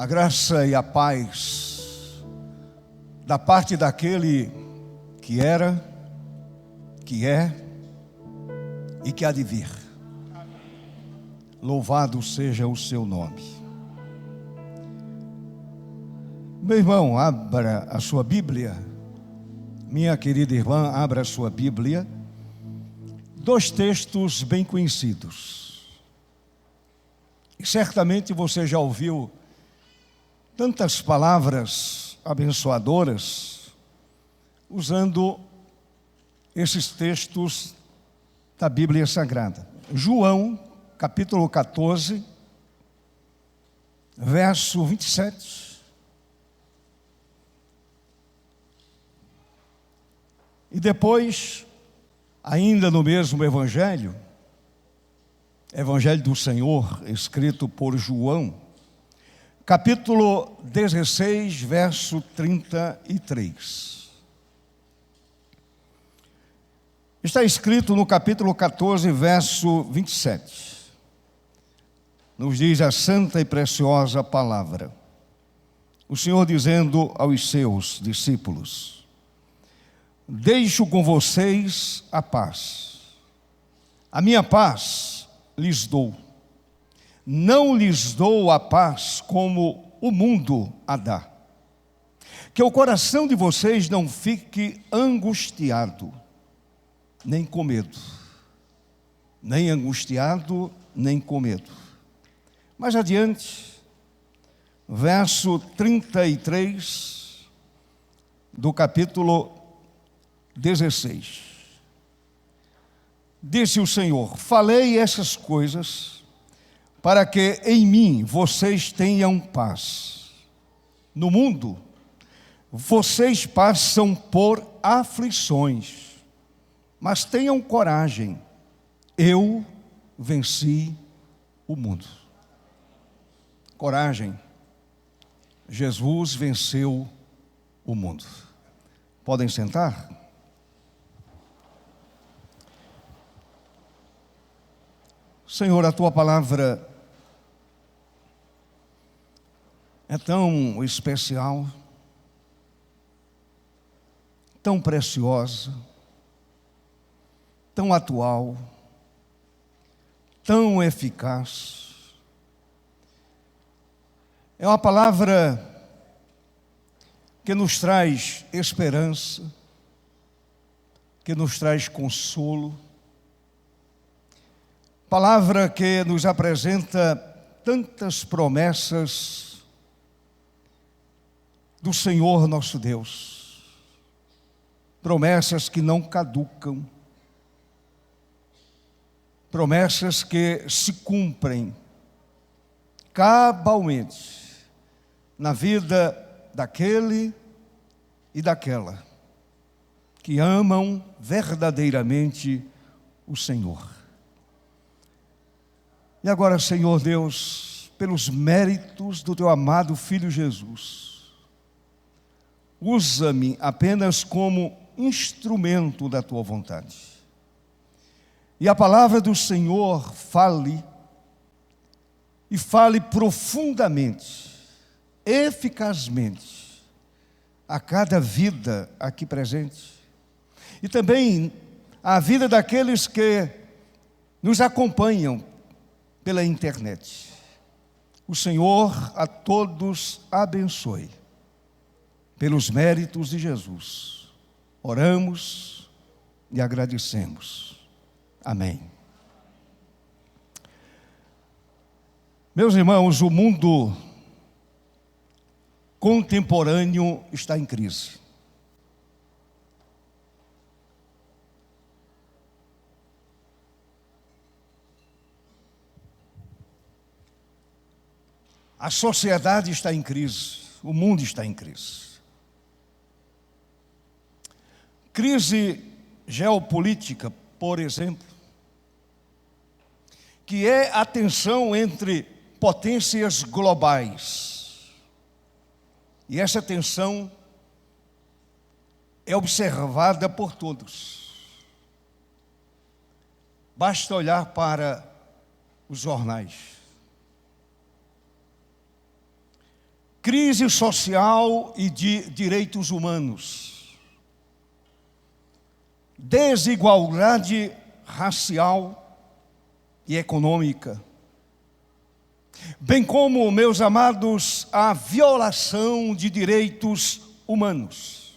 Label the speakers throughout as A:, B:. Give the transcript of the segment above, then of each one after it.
A: A graça e a paz da parte daquele que era, que é e que há de vir. Louvado seja o seu nome. Meu irmão, abra a sua Bíblia. Minha querida irmã, abra a sua Bíblia. Dois textos bem conhecidos. E certamente você já ouviu tantas palavras abençoadoras usando esses textos da Bíblia Sagrada. João, capítulo 14, verso 27. E depois, ainda no mesmo Evangelho do Senhor, escrito por João, capítulo 16, verso 33. Está escrito no capítulo 14, verso 27. Nos diz a santa e preciosa palavra. O Senhor dizendo aos seus discípulos: deixo com vocês a paz. A minha paz lhes dou. Não lhes dou a paz como o mundo a dá. Que o coração de vocês não fique angustiado, nem com medo. Nem angustiado, nem com medo. Mais adiante, verso 33 do capítulo 16. Disse o Senhor: falei essas coisas para que em mim vocês tenham paz. No mundo, vocês passam por aflições, mas tenham coragem. Eu venci o mundo. Coragem. Jesus venceu o mundo. Podem sentar? Senhor, a tua palavra é tão especial, tão preciosa, tão atual, tão eficaz. É uma palavra que nos traz esperança, que nos traz consolo, palavra que nos apresenta tantas promessas do Senhor nosso Deus, promessas que não caducam, promessas que se cumprem cabalmente na vida daquele e daquela que amam verdadeiramente o Senhor. E agora, Senhor Deus, pelos méritos do teu amado Filho Jesus, usa-me apenas como instrumento da tua vontade. E a palavra do Senhor fale, e fale profundamente, eficazmente, a cada vida aqui presente. E também a vida daqueles que nos acompanham pela internet. O Senhor a todos abençoe. Pelos méritos de Jesus, oramos e agradecemos. Amém. Meus irmãos, o mundo contemporâneo está em crise. A sociedade está em crise, o mundo está em crise. Crise geopolítica, por exemplo, que é a tensão entre potências globais. E essa tensão é observada por todos. Basta olhar para os jornais. crise social e de direitos humanos, desigualdade racial e econômica, bem como, meus amados, a violação de direitos humanos.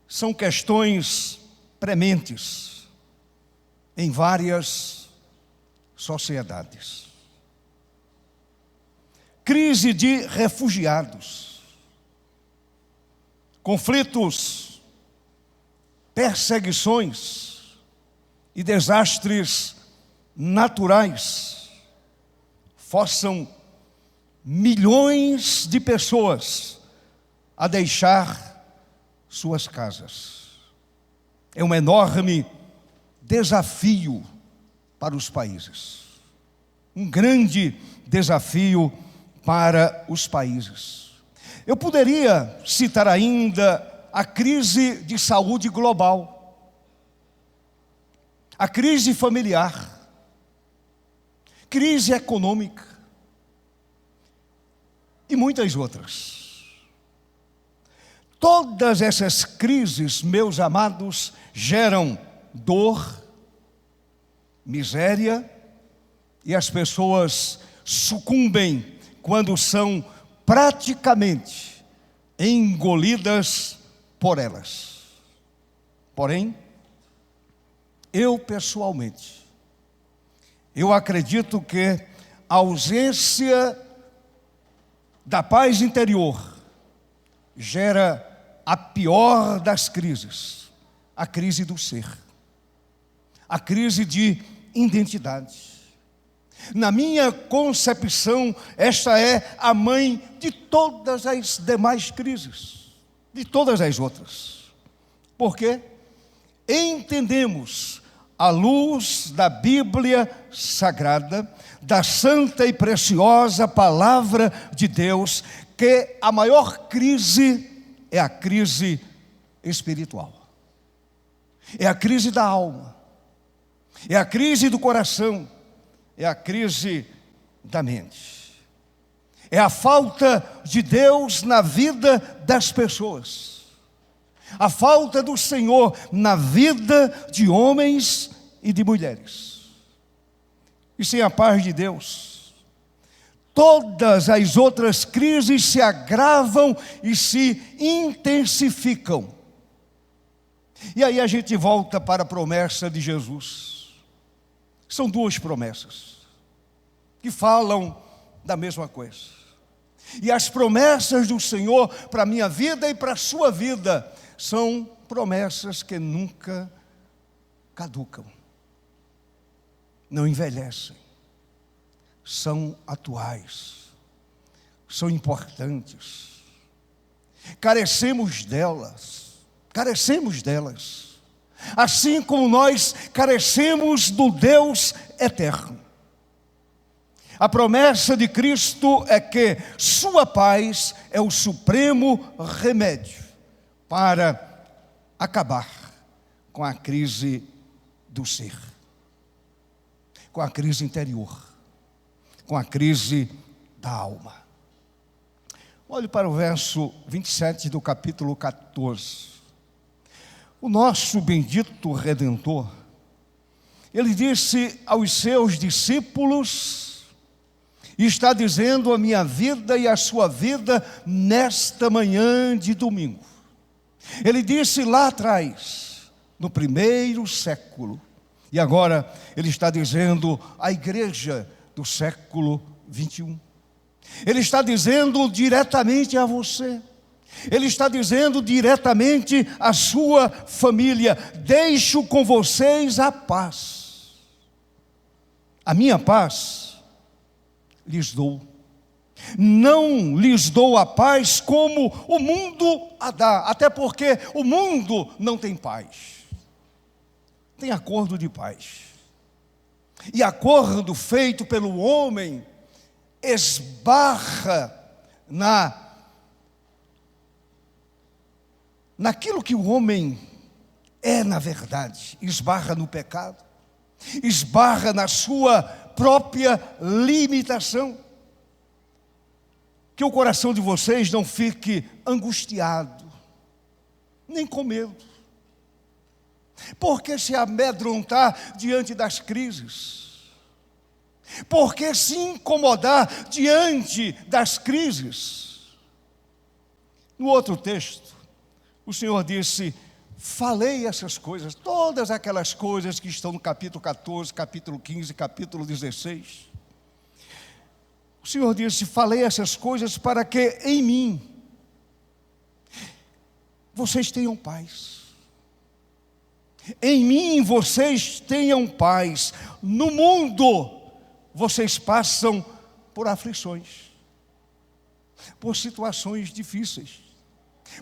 A: São questões prementes em várias sociedades. Crise de refugiados, conflitos, perseguições e desastres naturais forçam milhões de pessoas a deixar suas casas. É um enorme desafio para os países, um grande desafio para os países. Eu poderia citar ainda a crise de saúde global, a crise familiar, crise econômica e muitas outras. Todas essas crises, meus amados, geram dor, miséria, e as pessoas sucumbem quando são praticamente engolidas por elas. Porém, eu pessoalmente, eu acredito que a ausência da paz interior gera a pior das crises, a crise do ser, a crise de identidade. Na minha concepção, esta é a mãe de todas as demais crises, de todas as outras. Porque entendemos, à luz da Bíblia Sagrada, da santa e preciosa Palavra de Deus, que a maior crise é a crise espiritual. É a crise da alma. É a crise do coração. É a crise da mente. É a falta de Deus na vida das pessoas. A falta do Senhor na vida de homens e de mulheres. E sem a paz de Deus, todas as outras crises se agravam e se intensificam. E aí a gente volta para a promessa de Jesus. São duas promessas que falam da mesma coisa. E as promessas do Senhor para a minha vida e para a sua vida são promessas que nunca caducam, não envelhecem, são atuais, são importantes. Carecemos delas, assim como nós carecemos do Deus eterno. A promessa de Cristo é que sua paz é o supremo remédio para acabar com a crise do ser, com a crise interior, com a crise da alma. Olhe para o verso 27 do capítulo 14. O nosso bendito Redentor, ele disse aos seus discípulos, e está dizendo a minha vida e a sua vida nesta manhã de domingo. Ele disse lá atrás, no primeiro século, e agora ele está dizendo à igreja do século 21. Ele está dizendo diretamente a você. Ele está dizendo diretamente à sua família: deixo com vocês a paz. A minha paz lhes dou. Não lhes dou a paz como o mundo a dá, até porque o mundo não tem paz. Tem acordo de paz. E acordo feito pelo homem esbarra naquilo que o homem é na verdade, esbarra no pecado, esbarra na sua própria limitação. que o coração de vocês não fique angustiado, nem com medo. Por que se amedrontar diante das crises? Por que se incomodar diante das crises? No outro texto, o Senhor disse: falei essas coisas, todas aquelas coisas que estão no capítulo 14, capítulo 15, capítulo 16. O Senhor disse: falei essas coisas para que em mim vocês tenham paz. Em mim vocês tenham paz. No mundo vocês passam por aflições, por situações difíceis,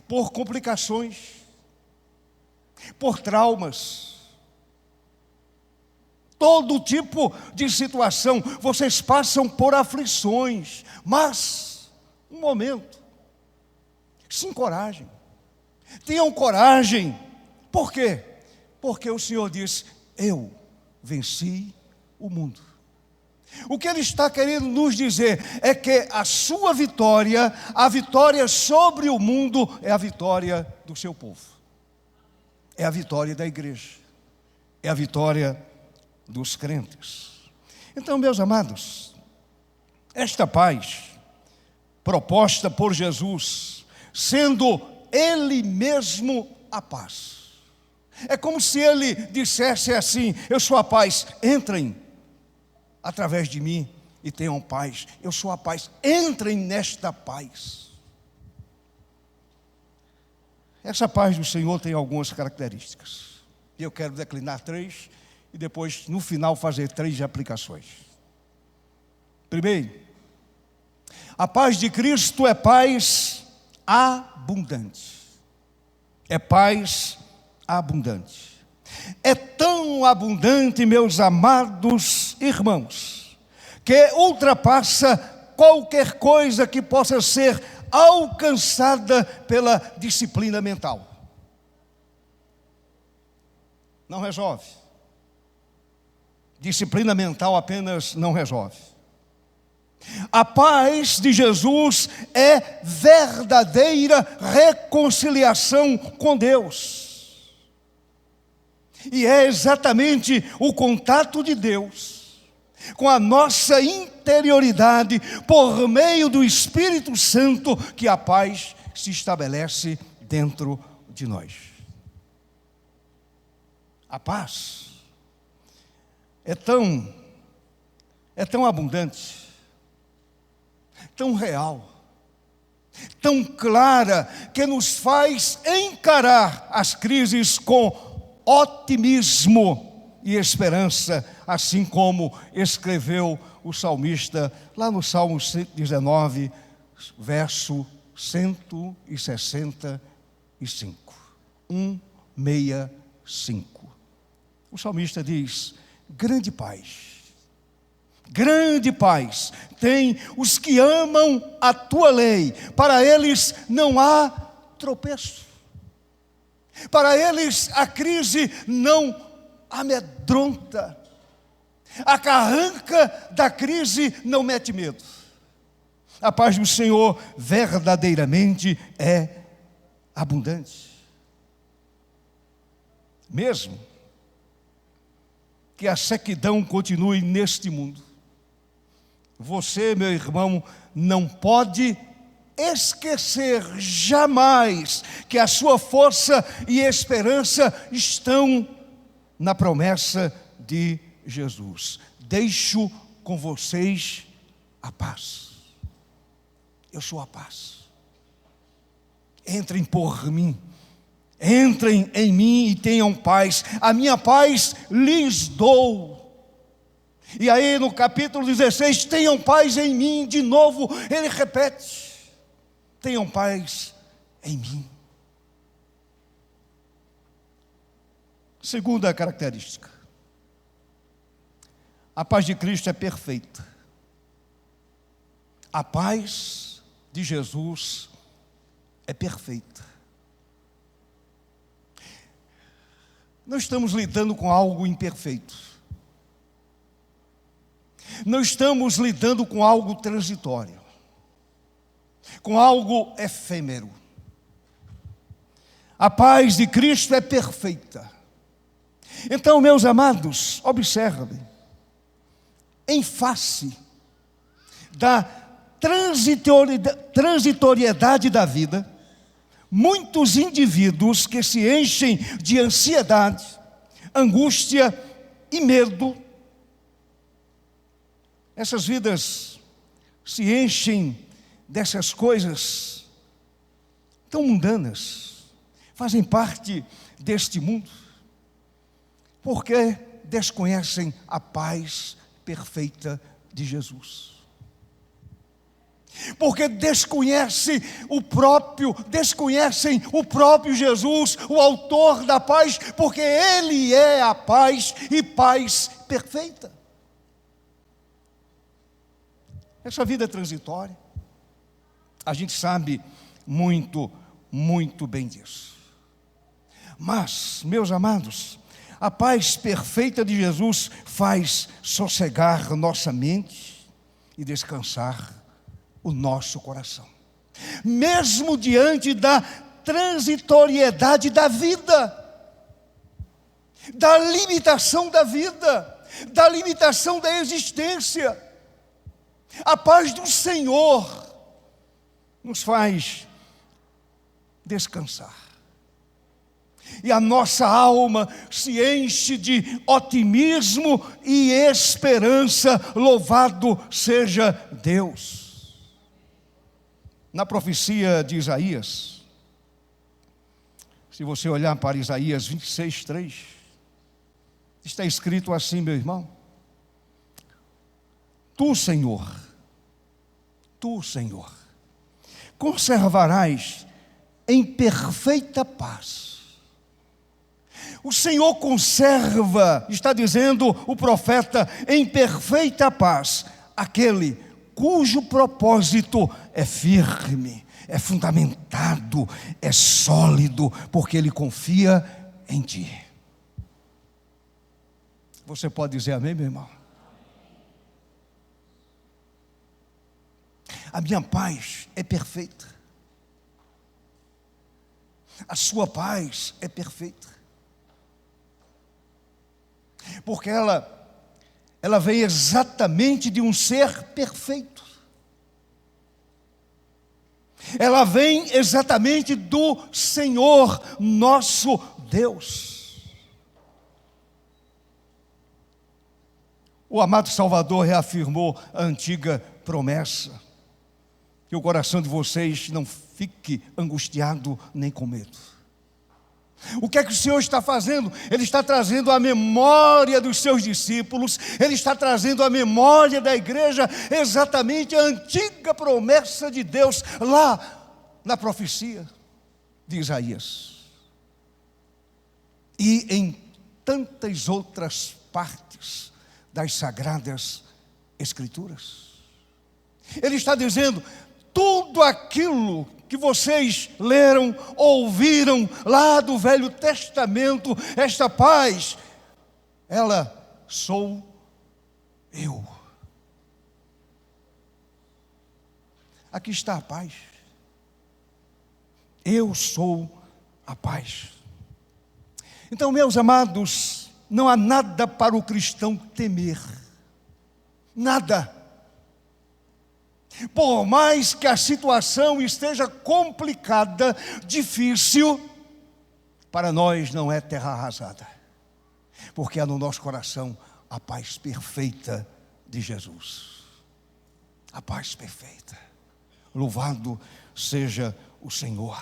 A: por complicações, por traumas. Todo tipo de situação, vocês passam por aflições, mas, um momento, se encorajem, tenham coragem. Por quê? Porque o Senhor diz: eu venci o mundo. O que Ele está querendo nos dizer é que a sua vitória, a vitória sobre o mundo, é a vitória do seu povo, é a vitória da igreja, é a vitória dos crentes. Então, meus amados, esta paz proposta por Jesus, sendo Ele mesmo a paz, é como se Ele dissesse assim: eu sou a paz, entrem através de mim e tenham paz. Eu sou a paz, entrem nesta paz. Essa paz do Senhor tem algumas características, e eu quero declinar 3 e depois, no final, fazer 3 aplicações. Primeiro, a paz de Cristo é paz abundante. É paz abundante. É tão abundante, meus amados irmãos, que ultrapassa qualquer coisa que possa ser alcançada pela disciplina mental. Não resolve. Disciplina mental apenas não resolve. A paz de Jesus é verdadeira reconciliação com Deus. E é exatamente o contato de Deus com a nossa interioridade, por meio do Espírito Santo, que a paz se estabelece dentro de nós. A paz é tão abundante, tão real, tão clara, que nos faz encarar as crises com otimismo e esperança, assim como escreveu o salmista lá no Salmo 119, verso 165, 165. O salmista diz: grande paz tem os que amam a tua lei, para eles não há tropeço, para eles a crise não amedronta, a carranca da crise não mete medo. A paz do Senhor verdadeiramente é abundante. Mesmo que a sequidão continue neste mundo, você, meu irmão, não pode esquecer jamais que a sua força e esperança estão na promessa de Jesus. Deixo com vocês a paz. Eu sou a paz. Entrem por mim. Entrem em mim e tenham paz. A minha paz lhes dou. E aí no capítulo 16, tenham paz em mim. De novo ele repete: tenham paz em mim. Segunda característica: a paz de Cristo é perfeita. A paz de Jesus é perfeita. Não estamos lidando com algo imperfeito. Não estamos lidando com algo transitório. com algo efêmero. A paz de Cristo é perfeita. Então, meus amados, observem, em face da transitoriedade da vida, muitos indivíduos que se enchem de ansiedade, angústia e medo, essas vidas se enchem dessas coisas tão mundanas, fazem parte deste mundo, porque desconhecem a paz perfeita de Jesus. Porque desconhecem o próprio Jesus, o autor da paz, porque Ele é a paz e paz perfeita. Essa vida é transitória. A gente sabe muito, muito bem disso. Mas, meus amados, a paz perfeita de Jesus faz sossegar nossa mente e descansar o nosso coração. Mesmo diante da transitoriedade da vida, da limitação da vida, da limitação da existência, a paz do Senhor nos faz descansar. E a nossa alma se enche de otimismo e esperança. Louvado seja Deus. Na profecia de Isaías, se você olhar para Isaías 26, 3, está escrito assim, meu irmão: Tu, Senhor, conservarás em perfeita paz. O Senhor conserva, está dizendo o profeta, em perfeita paz, aquele cujo propósito é firme, é fundamentado, é sólido, porque ele confia em ti. Você pode dizer amém, meu irmão? A minha paz é perfeita. A sua paz é perfeita. Porque ela vem exatamente de um ser perfeito. Ela vem exatamente do Senhor nosso Deus. O amado Salvador reafirmou a antiga promessa: que o coração de vocês não fique angustiado nem com medo. O que é que o Senhor está fazendo? Ele está trazendo a memória dos seus discípulos, Ele está trazendo a memória da igreja, exatamente a antiga promessa de Deus, lá na profecia de Isaías. E em tantas outras partes das Sagradas Escrituras. Ele está dizendo: tudo aquilo que vocês leram, ouviram lá do Velho Testamento, esta paz, ela sou eu. Aqui está a paz. Eu sou a paz. Então, meus amados, não há nada para o cristão temer. Nada. Por mais que a situação esteja complicada, difícil, para nós não é terra arrasada, porque há no nosso coração a paz perfeita de Jesus. A paz perfeita. Louvado seja o Senhor.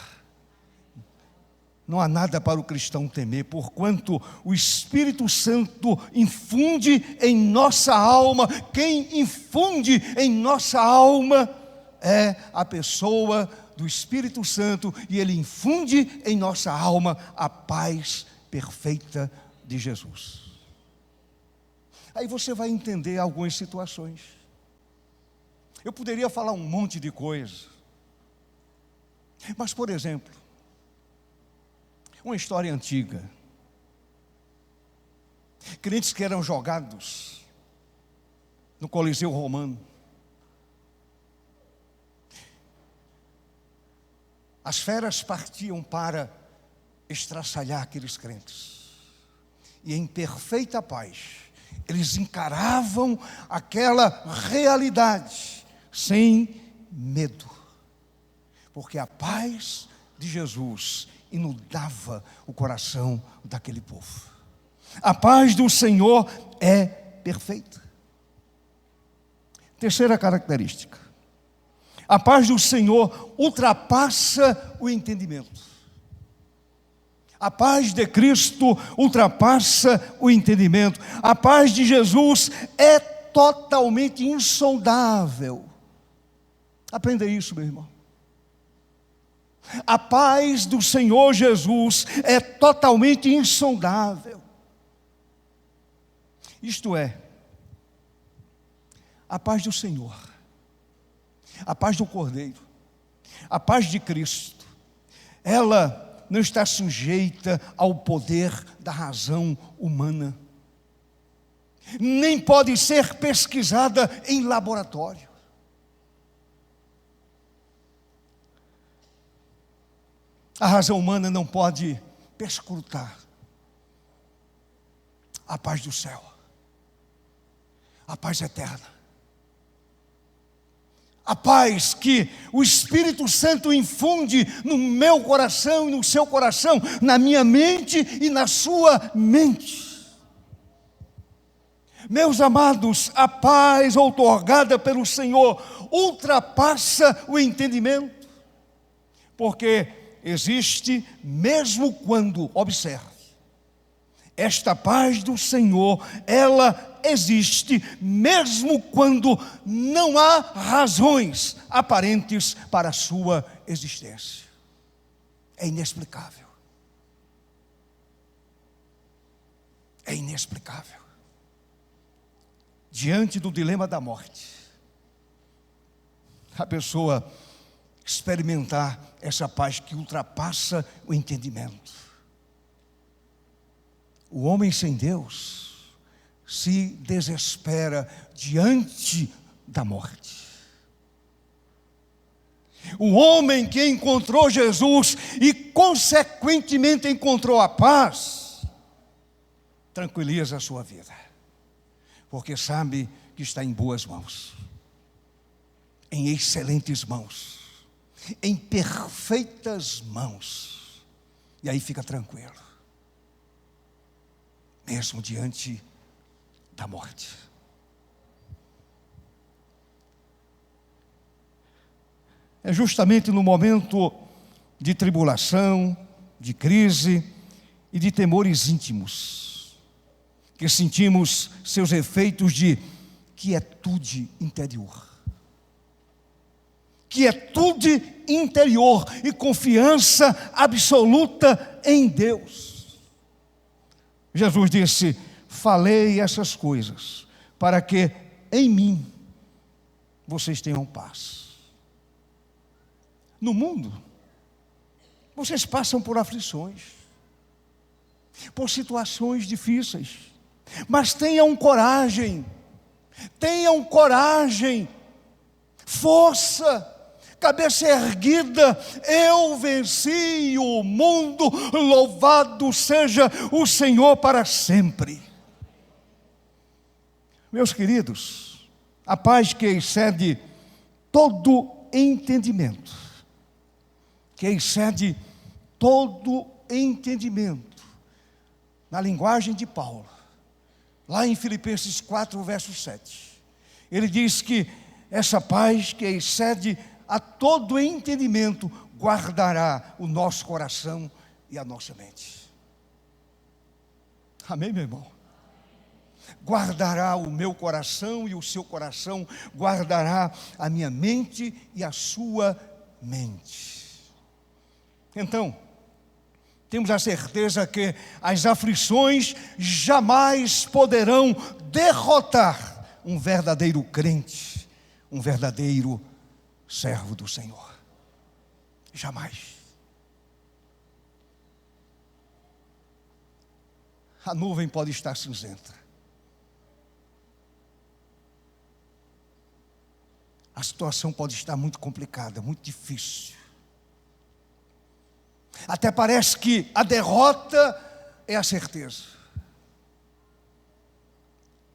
A: Não há nada para o cristão temer, porquanto o Espírito Santo infunde em nossa alma. Quem infunde em nossa alma é a pessoa do Espírito Santo, e ele infunde em nossa alma a paz perfeita de Jesus. Aí você vai entender algumas situações. Eu poderia falar um monte de coisa, mas, por exemplo, uma história antiga. Crentes que eram jogados no Coliseu Romano. As feras partiam para estraçalhar aqueles crentes. E em perfeita paz, eles encaravam aquela realidade sem medo. Porque a paz de Jesus inundava o coração daquele povo. A paz do Senhor é perfeita. Terceira característica: a paz do Senhor ultrapassa o entendimento. A paz de Cristo ultrapassa o entendimento. A paz de Jesus é totalmente insondável. Aprenda isso, meu irmão. A paz do Senhor Jesus é totalmente insondável. Isto é, a paz do Senhor, a paz do Cordeiro, a paz de Cristo, ela não está sujeita ao poder da razão humana, nem pode ser pesquisada em laboratório. A razão humana não pode perscrutar a paz do céu, a paz eterna, a paz que o Espírito Santo infunde no meu coração e no seu coração, na minha mente e na sua mente. Meus amados, a paz outorgada pelo Senhor ultrapassa o entendimento, porque existe mesmo quando, observe, esta paz do Senhor, ela existe mesmo quando não há razões aparentes para a sua existência. É inexplicável. É inexplicável. Diante do dilema da morte, a pessoa experimentar essa paz que ultrapassa o entendimento. O homem sem Deus se desespera diante da morte. O homem que encontrou Jesus e consequentemente encontrou a paz, tranquiliza a sua vida, porque sabe que está em boas mãos, em excelentes mãos, em perfeitas mãos, e aí fica tranquilo, mesmo diante da morte. É justamente no momento de tribulação, de crise e de temores íntimos que sentimos seus efeitos de quietude interior. Quietude interior e confiança absoluta em Deus. Jesus disse: falei essas coisas para que em mim vocês tenham paz. No mundo, vocês passam por aflições, por situações difíceis, mas tenham coragem, força, cabeça erguida. Eu venci o mundo, louvado seja o Senhor para sempre. Meus queridos, a paz que excede todo entendimento, na linguagem de Paulo, lá em Filipenses 4, verso 7, ele diz que essa paz que excede a todo entendimento guardará o nosso coração e a nossa mente. Amém, meu irmão? Guardará o meu coração e o seu coração, guardará a minha mente e a sua mente. Então, temos a certeza que as aflições jamais poderão derrotar um verdadeiro crente, um verdadeiro servo do Senhor. Jamais. A nuvem pode estar cinzenta, a situação pode estar muito complicada, muito difícil, Até parece que a derrota é a certeza.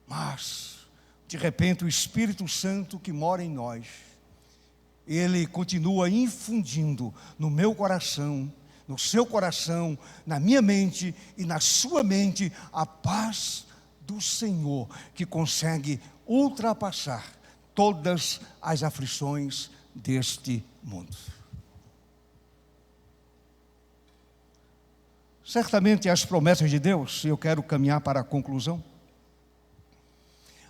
A: Mas, de repente, o Espírito Santo que mora em nós, ele continua infundindo no meu coração, no seu coração, na minha mente e na sua mente, a paz do Senhor, que consegue ultrapassar todas as aflições deste mundo. Certamente as promessas de Deus, e eu quero caminhar para a conclusão,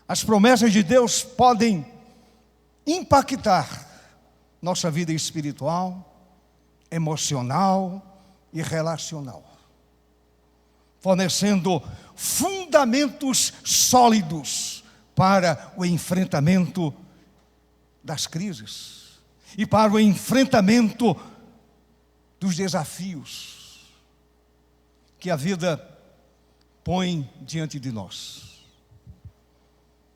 A: as promessas de Deus podem impactar nossa vida espiritual, emocional e relacional, fornecendo fundamentos sólidos para o enfrentamento das crises e para o enfrentamento dos desafios que a vida põe diante de nós.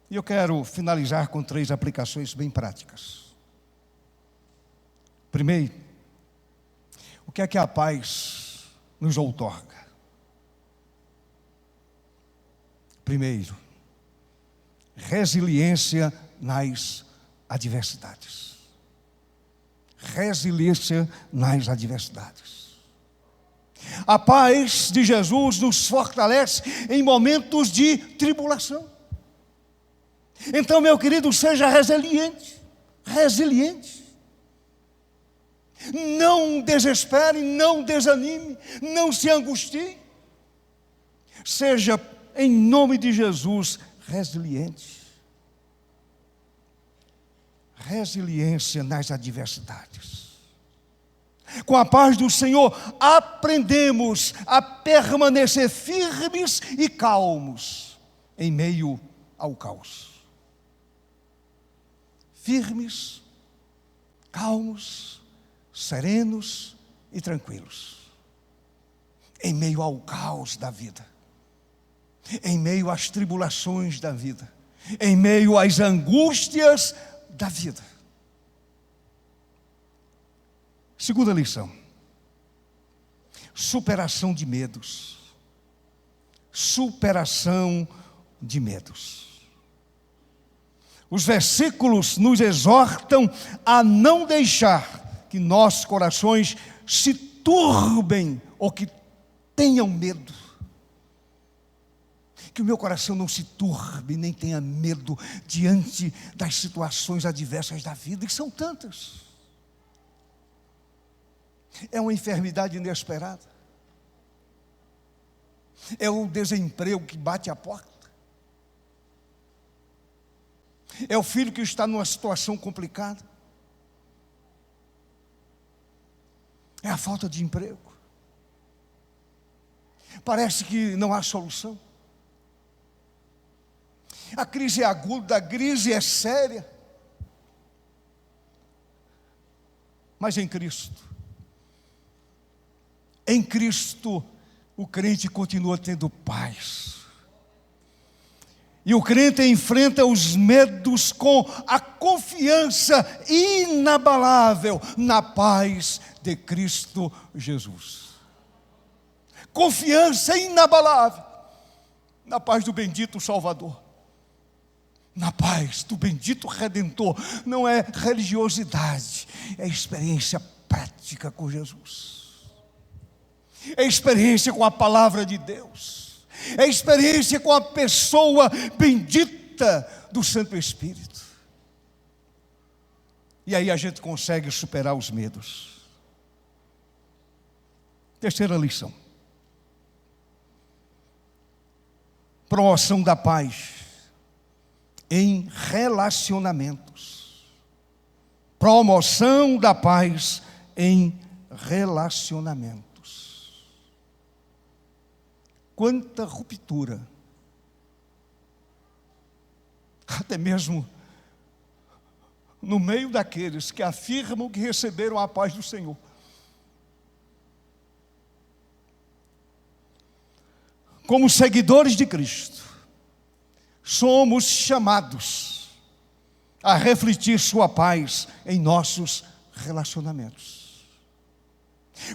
A: E eu quero finalizar com 3 aplicações bem práticas. Primeiro, o que é que a paz nos outorga? Primeiro, resiliência nas adversidades. Resiliência nas adversidades. A paz de Jesus nos fortalece em momentos de tribulação. Então, meu querido, seja resiliente. Resiliente. Não desespere, não desanime, não se angustie. Seja, em nome de Jesus, resiliente. Resiliência nas adversidades. Com a paz do Senhor, aprendemos a permanecer firmes e calmos em meio ao caos. Firmes, calmos, serenos e tranquilos, em meio ao caos da vida, em meio às tribulações da vida, em meio às angústias da vida. Segunda lição: superação de medos. Superação de medos. Os versículos nos exortam a não deixar que nossos corações se turbem ou que tenham medo. Que o meu coração não se turbe, nem tenha medo diante das situações adversas da vida, e são tantas. É uma enfermidade inesperada. É o desemprego que bate à porta. É o filho que está numa situação complicada. É a falta de emprego. Parece que não há solução. A crise é aguda, a crise é séria. Mas em Cristo, o crente continua tendo paz. E o crente enfrenta os medos com a confiança inabalável na paz de Cristo Jesus. Confiança inabalável na paz do bendito Salvador, na paz do bendito Redentor. Não é religiosidade, é experiência prática com Jesus, é experiência com a palavra de Deus, é experiência com a pessoa bendita do Santo Espírito. E aí a gente consegue superar os medos. Terceira lição: promoção da paz em relacionamentos. Promoção da paz em relacionamentos. Quanta ruptura, até mesmo no meio daqueles que afirmam que receberam a paz do Senhor. Como seguidores de Cristo, somos chamados a refletir sua paz em nossos relacionamentos.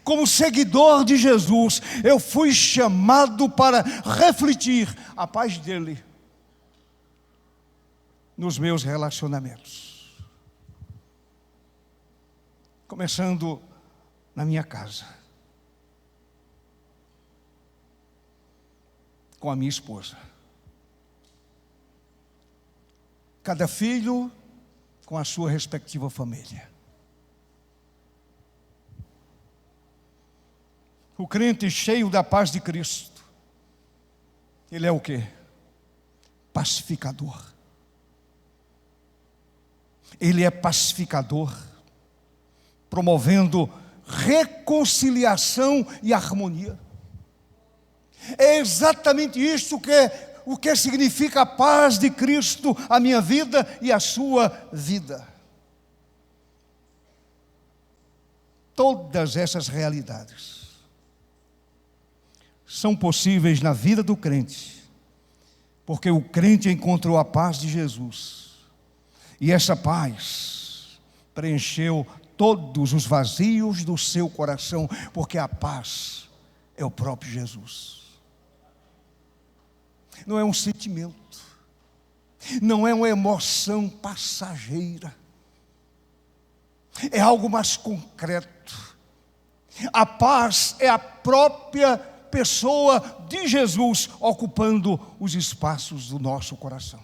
A: Como seguidor de Jesus, eu fui chamado para refletir a paz dele nos meus relacionamentos. Começando na minha casa, com a minha esposa. Cada filho com a sua respectiva família. O crente cheio da paz de Cristo, ele é o quê? Pacificador. Ele é pacificador, promovendo reconciliação e harmonia. É exatamente isso o que significa a paz de Cristo, a minha vida e a sua vida. Todas essas realidades são possíveis na vida do crente, porque o crente encontrou a paz de Jesus, e essa paz preencheu todos os vazios do seu coração, porque a paz é o próprio Jesus. Não é um sentimento, não é uma emoção passageira, é algo mais concreto. A paz é a própria pessoa de Jesus ocupando os espaços do nosso coração.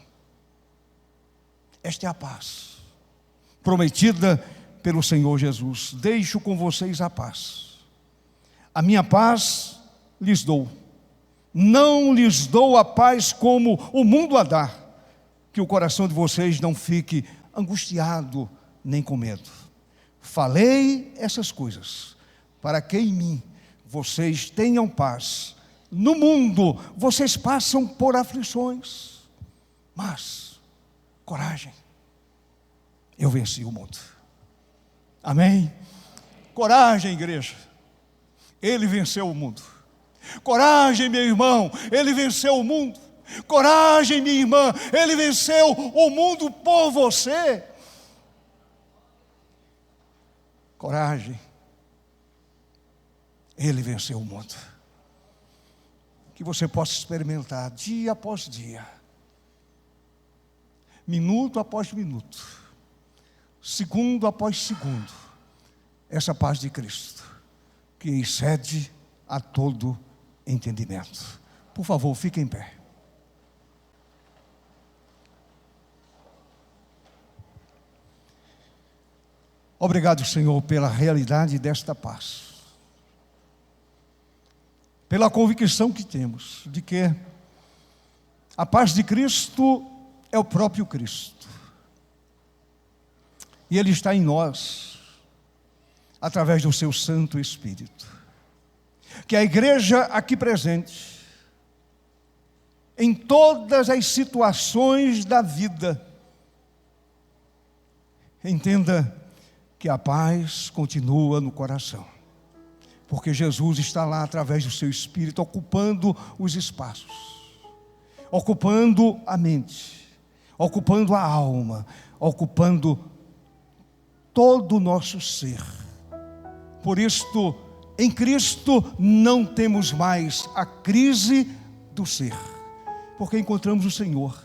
A: Esta é a paz prometida pelo Senhor Jesus. Deixo com vocês a paz. A minha paz lhes dou. Não lhes dou a paz como o mundo a dá. Que o coração de vocês não fique angustiado nem com medo. Falei essas coisas para que em mim vocês tenham paz. No mundo vocês passam por aflições, mas coragem, eu venci o mundo. Amém? Coragem, igreja, ele venceu o mundo. Coragem, meu irmão, ele venceu o mundo. Coragem, minha irmã, ele venceu o mundo por você. Coragem, ele venceu o mundo. Que você possa experimentar dia após dia, minuto após minuto, segundo após segundo, essa paz de Cristo, que excede a todo entendimento. Por favor, fique em pé. Obrigado, Senhor, pela realidade desta paz. Pela convicção que temos de que a paz de Cristo é o próprio Cristo. E Ele está em nós, através do seu Santo Espírito. Que a igreja aqui presente, em todas as situações da vida, entenda que a paz continua no coração. Porque Jesus está lá através do seu Espírito, ocupando os espaços, ocupando a mente, ocupando a alma, ocupando todo o nosso ser. Por isto, em Cristo não temos mais a crise do ser, porque encontramos o Senhor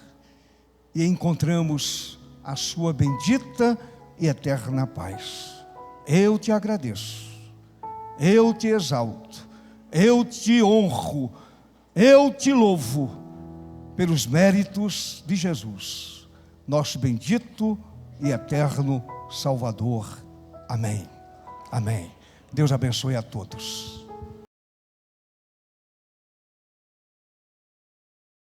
A: e encontramos a sua bendita e eterna paz. Eu te agradeço. Eu te exalto, eu te honro, eu te louvo pelos méritos de Jesus, nosso bendito e eterno Salvador. Amém. Amém. Deus abençoe a todos.